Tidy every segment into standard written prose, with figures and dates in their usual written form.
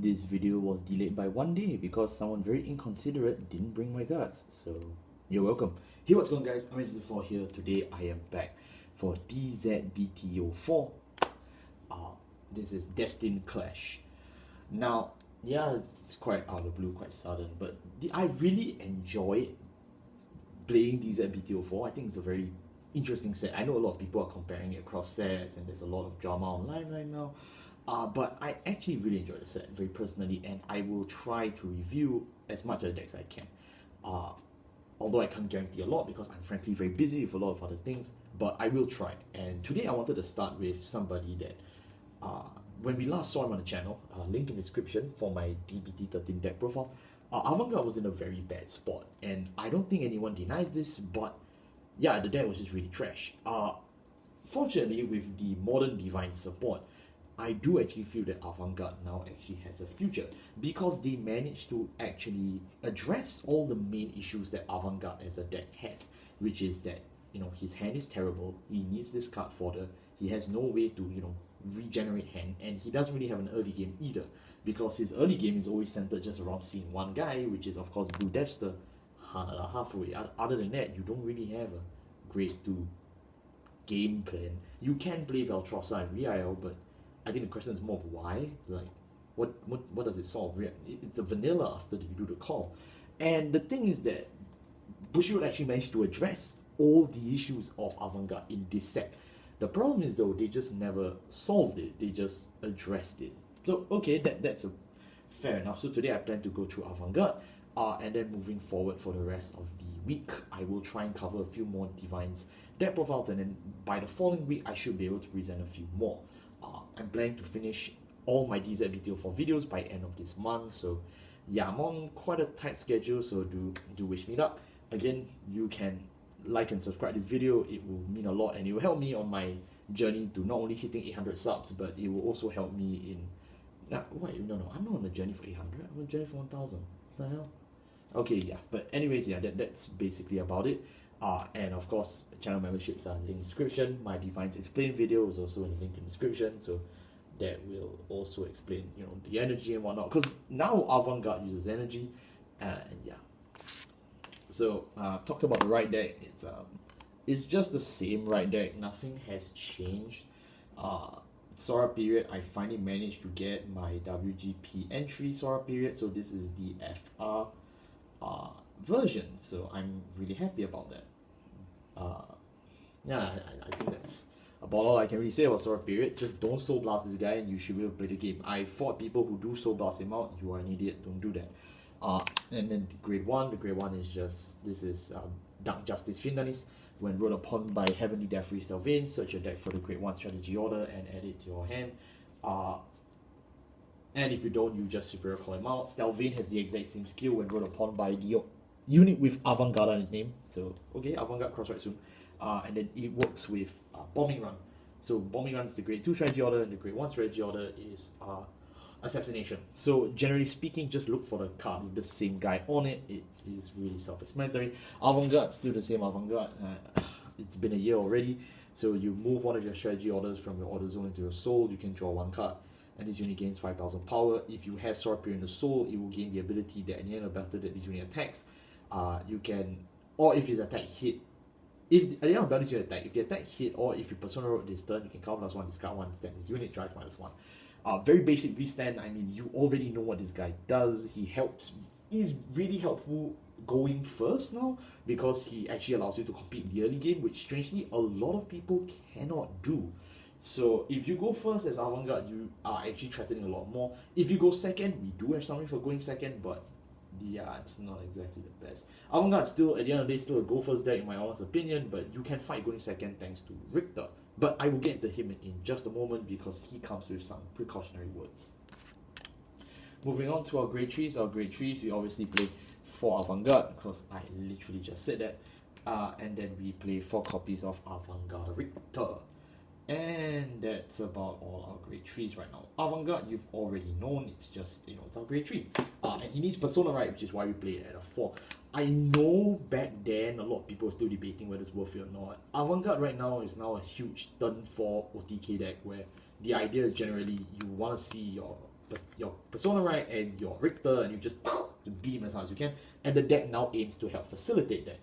This video was delayed by 1 day because someone very inconsiderate didn't bring my cards. So, you're welcome. Hey, what's going on, guys? I'm Mr. here. Today I am back for DZBTO4. This is Destined Clash. Now, yeah, it's quite out of the blue, quite sudden, but I really enjoyed playing DZBTO4. I think it's a very interesting set. I know a lot of people are comparing it across sets, and there's a lot of drama online right now. But I actually really enjoy the set, very personally, and I will try to review as much of the decks I can. Although I can't guarantee a lot because I'm frankly very busy with a lot of other things, but I will try. And today I wanted to start with somebody that, when we last saw him on the channel, link in the description for my DBT13 deck profile, Avantgarda was in a very bad spot, and I don't think anyone denies this, but yeah, the deck was just really trash. Fortunately, with the modern DivineZ support, I do actually feel that Avantgarda now actually has a future because they managed to actually address all the main issues that Avantgarda as a deck has, which is that, you know, his hand is terrible, he needs this card fodder, he has no way to, you know, regenerate hand, and he doesn't really have an early game either because his early game is always centered just around seeing one guy, which is of course Blue Deathster, halfway. Other than that, you don't really have a great 2 game plan. You can play Veltrosa and Real, but I think the question is more of why. Like, what does it solve? It's a vanilla after you do the call. And the thing is that Bushiroad actually managed to address all the issues of Avantgarda in this set. The problem is, though, they just never solved it. They just addressed it. So, okay, that's fair enough. So today I plan to go through Avantgarda, and then moving forward for the rest of the week, I will try and cover a few more DivineZ deck profiles, and then by the following week, I should be able to present a few more. I'm planning to finish all my DZBTO4 videos by end of this month, so yeah, I'm on quite a tight schedule, so do wish me luck. Again, you can like and subscribe this video, it will mean a lot, and it will help me on my journey to not only hitting 800 subs, but it will also help me in... No, I'm not on a journey for 800, I'm on a journey for 1000. What the hell? Okay, yeah, but anyways, yeah, that's basically about it. And of course, channel memberships are in the link in the description. My DivineZ Explain video is also in the link in the description, so that will also explain, you know, the energy and whatnot. Because now Avantgarda uses energy, and yeah. So talk about the right deck. It's just the same right deck. Nothing has changed. Sora period, I finally managed to get my WGP entry Sora period. So this is the FR version, so I'm really happy about that. Yeah, I think that's about all I can really say about Sora period. Just don't soul blast this guy and you should be able to play the game. I fought people who do soul blast him out. You are an idiot, don't do that. And then the grade 1 is just, this is Dark Justice Findanis. When rolled upon by Heavenly Death Stelvane, search your deck for the grade 1 strategy order and add it to your hand. And if you don't, you just superior call him out. Stelvane has the exact same skill when rolled upon by the unit with Avantgarda in its name. So, okay, Avantgarda cross-right soon. And then it works with Bombing Run. So, Bombing Run is the grade 2 strategy order, and the grade 1 strategy order is Assassination. So, generally speaking, just look for the card with the same guy on it. It is really self-explanatory. Avantgarda, still the same Avantgarda. It's been a year already. So, you move one of your strategy orders from your order zone into your soul, you can draw 1 card. And this unit gains 5000 power. If you have Sora Period in the soul, it will gain the ability that at the end of the battle that this unit attacks, you can, or if his attack hit, if at the end of the battle this unit attack, if the attack hit, or if you persona wrote this turn, you can count +1, discard 1, stand his unit, drive -1. Very basic restand. I mean, you already know what this guy does. He helps, he's really helpful going first now because he actually allows you to compete in the early game, which strangely a lot of people cannot do. So if you go first as Avantgarda, you are actually threatening a lot more. If you go second, we do have something for going second, but yeah, it's not exactly the best. Avantgarda still, at the end of the day, still a go first deck in my honest opinion, but you can fight going second thanks to Richter. But I will get to him in just a moment because he comes with some precautionary words. Moving on to our grade 3s. Our grade 3s, we obviously play 4 Avantgarda because I literally just said that. And then we play 4 copies of Avantgarda Richter. And that's about all our grade 3s right now. Avantgarda, you've already known, it's just, you know, it's our grade 3. And he needs Persona, right, which is why we play it at a 4. I know back then a lot of people were still debating whether it's worth it or not. Avantgarda right now is now a huge turn 4 OTK deck where the idea is generally you want to see your your Persona right and your Richter, and you just beam as hard as you can. And the deck now aims to help facilitate that.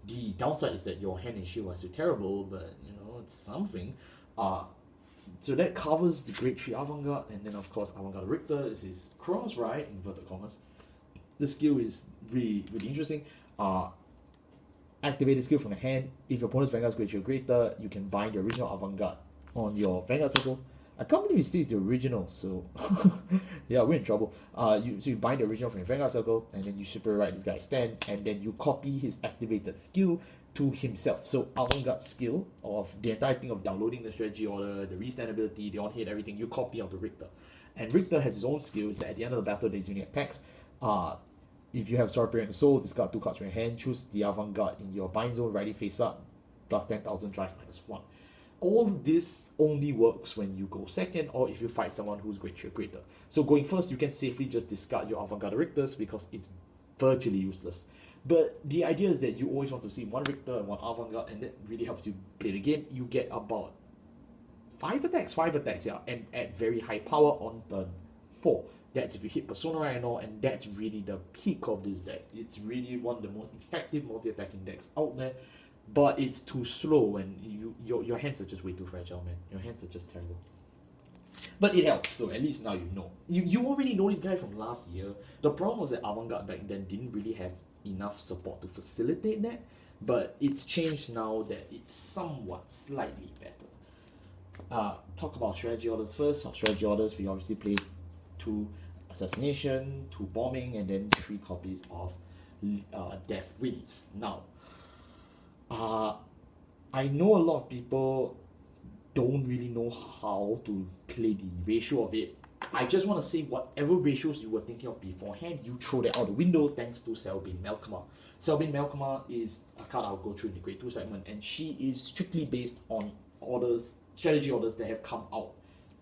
The downside is that your hand and shield are still terrible, but you know, it's something. So that covers the Grade 3 Avantgarde, and then of course Avantgarde Richter is his cross, right? Inverted commas. The skill is really, really interesting. Activate the skill from the hand. If your opponent's Vanguard is Grade 3 or greater, you can bind the original Avantgarde on your Vanguard circle. I can't believe it stays the original, so yeah, we're in trouble. So you bind the original from your Vanguard circle, and then you super write this guy's stand, and then you copy his activated skill to himself. So Avantgarde skill of the entire thing of downloading the strategy order, the restand ability, the on-hit, everything, you copy onto Richter. And Richter has his own skills that at the end of the battle there's unique attacks. If you have Sword Period and Soul, discard 2 cards from your hand, choose the Avantgarde in your bind zone, ready face up, plus 10,000 drive -1. All this only works when you go second or if you fight someone who's Grade 3 or greater. So going first, you can safely just discard your Avantgarde Richters because it's virtually useless. But the idea is that you always want to see 1 Richter and 1 Avantgarde, and that really helps you play the game. You get about 5 attacks, yeah, and at very high power on turn 4. That's if you hit Persona right and all, and that's really the peak of this deck. It's really one of the most effective multi-attacking decks out there, but it's too slow, and your hands are just way too fragile, man. Your hands are just terrible. But it helps, so at least now you know. You already know this guy from last year. The problem was that Avantgarde back then didn't really have enough support to facilitate that, but it's changed now that it's somewhat slightly better. Talk about strategy orders first. On strategy orders, we obviously played 2 assassination, 2 bombing, and then 3 copies of Death Winds. Now, I know a lot of people don't really know how to play the ratio of it. I just want to say whatever ratios you were thinking of beforehand, you throw that out the window thanks to Selbin Melkema. Selbin Melkema is a card I'll go through in the Grade 2 segment, and she is strictly based on orders, strategy orders that have come out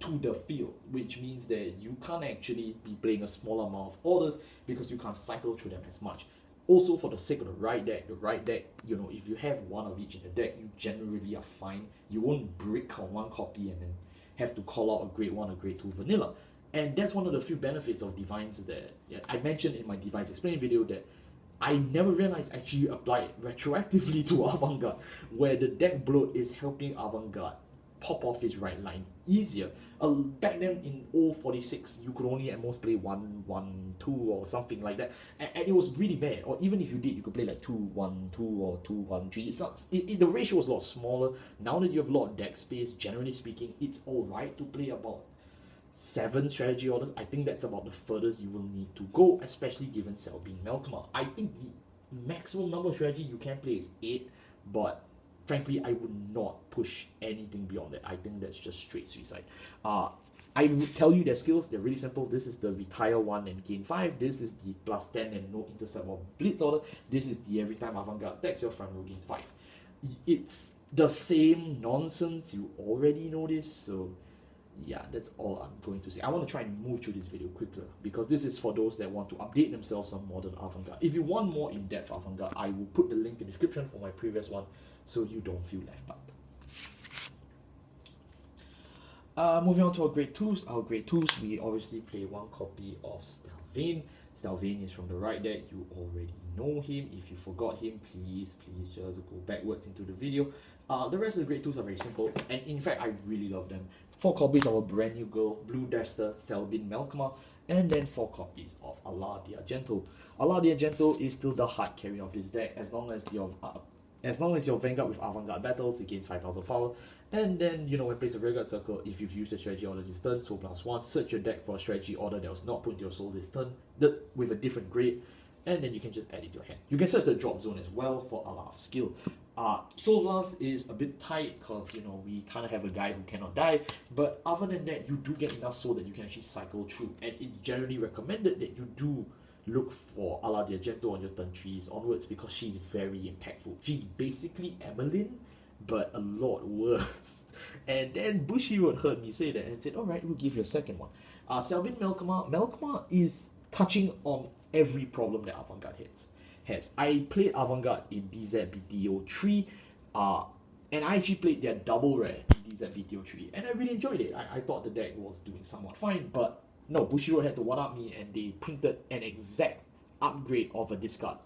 to the field, which means that you can't actually be playing a small amount of orders because you can't cycle through them as much. Also, for the sake of the right deck, you know, if you have 1 of each in the deck, you generally are fine. You won't brick on 1 copy and then have to call out a Grade 1 or Grade 2 vanilla. And that's one of the few benefits of DivineZ that I mentioned in my DivineZ Explain video that I never realized actually applied retroactively to Avantgarde, where the deck bloat is helping Avantgarde pop off his right line easier. Back then in 046, you could only at most play 1-1-2 or something like that, and it was really bad. Or even if you did, you could play like 2-1-2 or 2-1-3. It sucks. The ratio was a lot smaller. Now that you have a lot of deck space, generally speaking, it's alright to play about 7 strategy orders. I think that's about the furthest you will need to go, especially given Selbin Melkema. I think the maximum number of strategy you can play is 8, but frankly, I would not push anything beyond that. I think that's just straight suicide. I would tell you their skills, they're really simple. This is the retire 1 and gain 5. This is the plus 10 and no intercept or blitz order. This is the every time Avantgarde attacks, your front row gains 5. It's the same nonsense, you already know this, so yeah, that's all I'm going to say. I want to try and move through this video quicker because this is for those that want to update themselves on modern Avantgarde. If you want more in-depth Avantgarde, I will put the link in the description for my previous one so you don't feel left out. Moving on to our Grade 2s. Our Grade 2s, we obviously play 1 copy of Stelvane. Stelvane is from the right deck. You already know him. If you forgot him, please just go backwards into the video. The rest of the Grade 2s are very simple, and in fact, I really love them. 4 copies of a brand new girl, Blue Deathster, Selbin Melkema, and then 4 copies of Allah the Argento. Allah the Argento is still the hard carry of this deck, as long as your Vanguard with Avantgarde battles, it gains 5,000 power. And then, you know, when placed a Vanguard circle, if you've used a strategy order this turn, Soul +1, search your deck for a strategy order that was not put into your Soul this turn, with a different grade, and then you can just add it to your hand. You can search the drop zone as well for Allah's skill. Soul Blast is a bit tight because, you know, we kind of have a guy who cannot die, but other than that, you do get enough soul that you can actually cycle through, and it's generally recommended that you do look for Allah the Argento on your turn 3s onwards because she's very impactful. She's basically Emmeline, but a lot worse. And then Bushiroad heard me say that and said, alright, we'll give you a second one. Selbin Melkema is touching on every problem that Avantgarde has. I played Avantgarde in DZ BTO 3, and I actually played their double rare in DZ BTO 3, and I really enjoyed it. I thought the deck was doing somewhat fine, but no, Bushiroad had to one-up me, and they printed an exact upgrade of a discard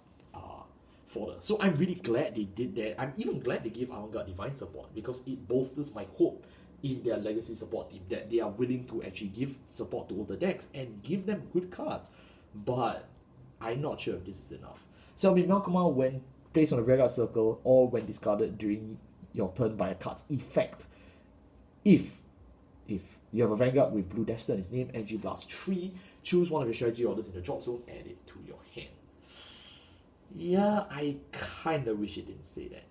folder. So I'm really glad they did that. I'm even glad they gave Avantgarda DivineZ support, because it bolsters my hope in their legacy support team that they are willing to actually give support to older decks and give them good cards. But I'm not sure if this is enough. So Malcolm, when placed on a Vanguard circle or when discarded during your turn by a card's effect, if you have a Vanguard with blue Deathster in its name, Energy Blast 3, choose one of your strategy orders in the drop zone, add it to your hand. Yeah, I kinda wish it didn't say that.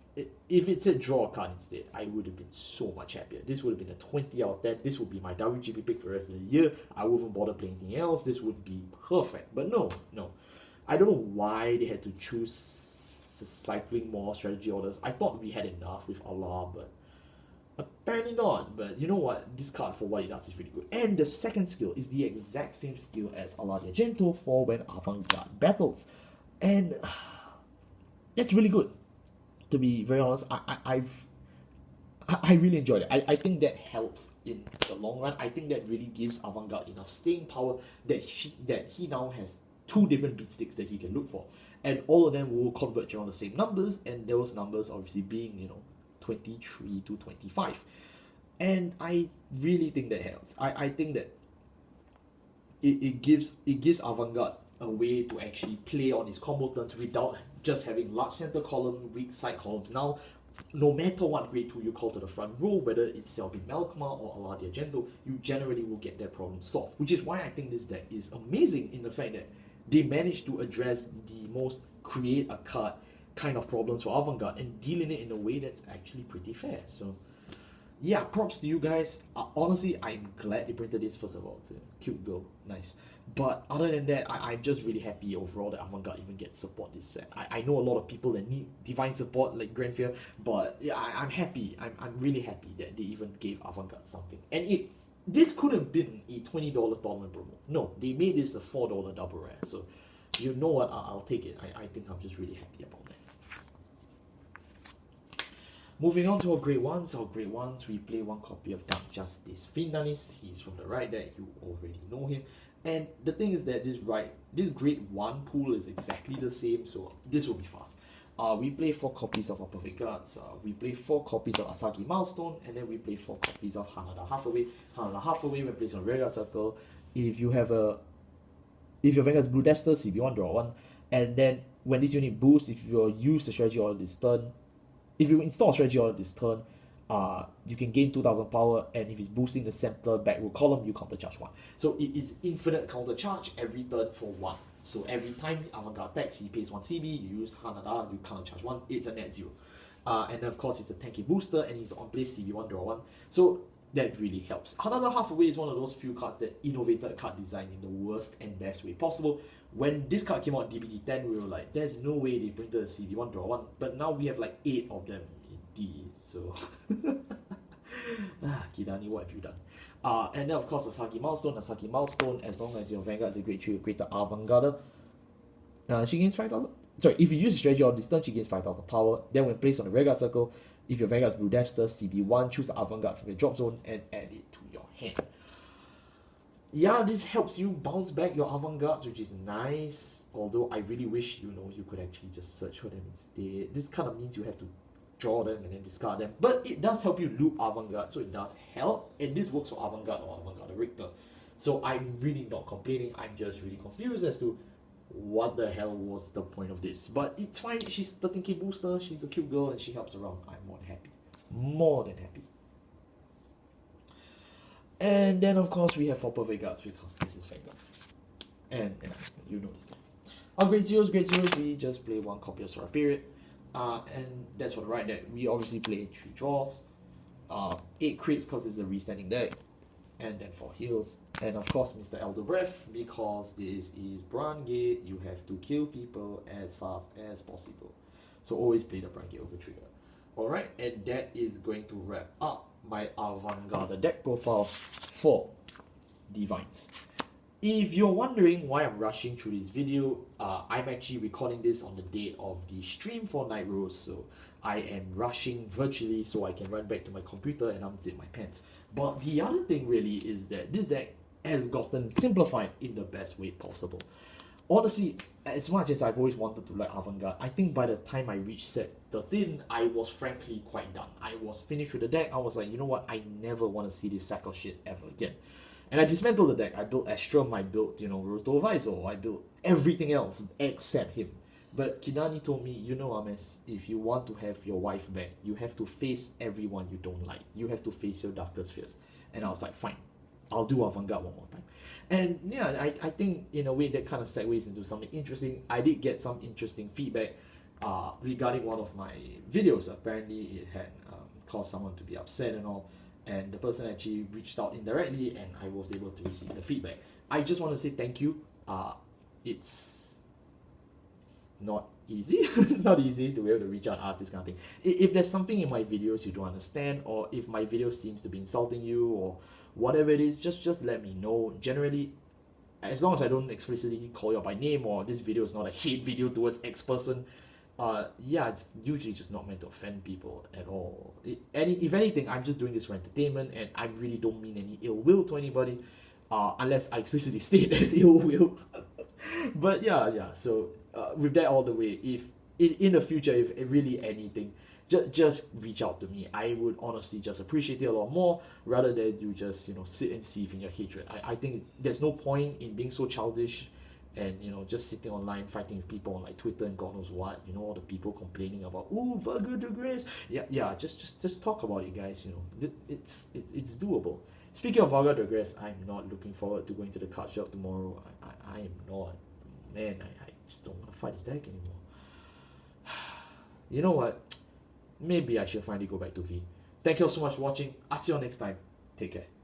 If it said draw a card instead, I would have been so much happier. This would have been a 20 out of 10. This would be my WGP pick for the rest of the year. I wouldn't bother playing anything else. This would be perfect. But no. I don't know why they had to choose cycling more strategy orders. I thought we had enough with Allah, but apparently not. But you know what? This card, for what it does, is really good. And the second skill is the exact same skill as Allah the Gentle for when Avantgarde battles. And that's really good. To be very honest, I really enjoyed it. I think that helps in the long run. I think that really gives Avantgarde enough staying power that he now has 2 different beat sticks that he can look for, and all of them will converge around the same numbers, and those numbers obviously being 23 to 25, and I really think that helps. I think that it gives Avantgarde a way to actually play on his combo turns without just having large center column, weak side columns. Now, no matter what grade 2 you call to the front row, whether it's Selbin Malkma or Allah the Agento, you generally will get that problem solved. Which is why I think this deck is amazing in the fact that they managed to address the most create a card kind of problems for Avantgarde and dealing it in a way that's actually pretty fair. So yeah, props to you guys. Honestly, I'm glad they printed this. First of all, it's a cute girl, nice. But other than that, I'm just really happy overall that Avantgarde even gets support this set. I know a lot of people that need divine support like Grand Fear, but yeah, I'm happy. I'm really happy that they even gave Avantgarde something. And this could have been a $20 tournament promo. No, they made this a $4 double rare. So you know what? I'll take it. I think I'm just really happy about that. Moving on to our grade 1s. Our grade 1s, we play 1 copy of Dark Justice Findanis. He's from the right deck. You already know him. And the thing is that this grade 1 pool is exactly the same, so this will be fast. We play 4 copies of our Perfect Guards, we play 4 copies of Asagi Milestone, and then we play 4 copies of Hanada Halfway. Hanada Halfway, when placed on Vanguard Circle, if your Vanguard's Blue Deathster, CB1, draw 1, and then when this unit boosts, if you use the strategy order this turn, if you install a strategy order this turn, you can gain 2000 power, and if it's boosting the center back row column, you counter charge 1. So it is infinite counter charge every turn for 1. So every time Avantgarde attacks, he pays 1 CB, you use Hanada, you counter charge 1, it's a net 0. And then of course it's a 10k booster, and he's on play CB1, draw 1. So that really helps. Hanada Halfway is one of those few cards that innovated card design in the worst and best way possible. When this card came out in DBD10, we were like, there's no way they printed a CB1, draw 1. But now we have like 8 of them in D, so... Kidani, what have you done? And then of course Asagi Milestone, as long as your Vanguard is a grade 3 greater Avantgarde, she gains 5,000. Sorry, if you use the strategy on this turn, she gains 5,000 power. Then when placed on the Vanguard circle, if your Vanguard's Blue Deathster, CB1, choose Avantgarde from your drop zone and add it to your hand. Yeah, this helps you bounce back your Avantgardes, which is nice. Although I really wish you could actually just search for them instead. This kind of means you have to draw them and then discard them. But it does help you loop Avantgarde, so it does help. And this works for Avantgarde or Avantgarde Richter. So I'm really not complaining. I'm just really confused as to what the hell was the point of this. But it's fine. She's 13k booster. She's a cute girl and she helps around. I'm more than happy. More than happy. And then of course we have 4 perfect guards because this is Vanguard. And you know this guy. Our grade 0s, we just play 1 copy of Sora Period. And that's for the right deck. We obviously play 3 draws, 8 crits because it's a restanding deck, and then 4 heals. And of course Mr. Elder Breath, because this is Brandt Gate, you have to kill people as fast as possible. So always play the Brandt Gate over trigger. Alright, and that is going to wrap up my Avantgarde deck profile for DivineZ. If you're wondering why I'm rushing through this video, I'm actually recording this on the date of the stream for Night Rose, so I am rushing virtually so I can run back to my computer and unzip my pants. But the other thing really is that this deck has gotten simplified in the best way possible. Honestly, as much as I've always wanted to like Avantgarde, I think by the time I reached set 13, I was frankly quite done. I was finished with the deck. I was like, you know what, I never want to see this sack of shit ever again. And I dismantled the deck. I built Astrum, I built, Rotovisor, I built everything else except him. But Kinani told me, you know, Ames, if you want to have your wife back, you have to face everyone you don't like. You have to face your darkest fears. And I was like, fine, I'll do Avantgarde one more time. And yeah, I think in a way that kind of segues into something interesting. I did get some interesting feedback regarding one of my videos. Apparently it had caused someone to be upset and all. And the person actually reached out indirectly and I was able to receive the feedback. I just want to say thank you. It's not easy. It's not easy to be able to reach out and ask this kind of thing. If there's something in my videos you don't understand, or if my video seems to be insulting you, or whatever it is, just let me know. Generally, as long as I don't explicitly call you out by name, or this video is not a hate video towards X person, yeah, it's usually just not meant to offend people at all. If anything, I'm just doing this for entertainment, and I really don't mean any ill will to anybody, unless I explicitly state as ill will. But yeah. So with that all the way, if in the future, if really anything, just reach out to me. I would honestly just appreciate it a lot more, rather than you just sit and seethe in your hatred. I think there's no point in being so childish and just sitting online fighting with people on like Twitter and God knows what. All the people complaining about Vanguard DivineZ. Yeah. Just talk about it, guys. It's doable. Speaking of Vanguard DivineZ, I'm not looking forward to going to the card shop tomorrow. I am not. Man, I just don't want to fight this deck anymore. You know what? Maybe I should finally go back to V. Thank you all so much for watching. I'll see you all next time. Take care.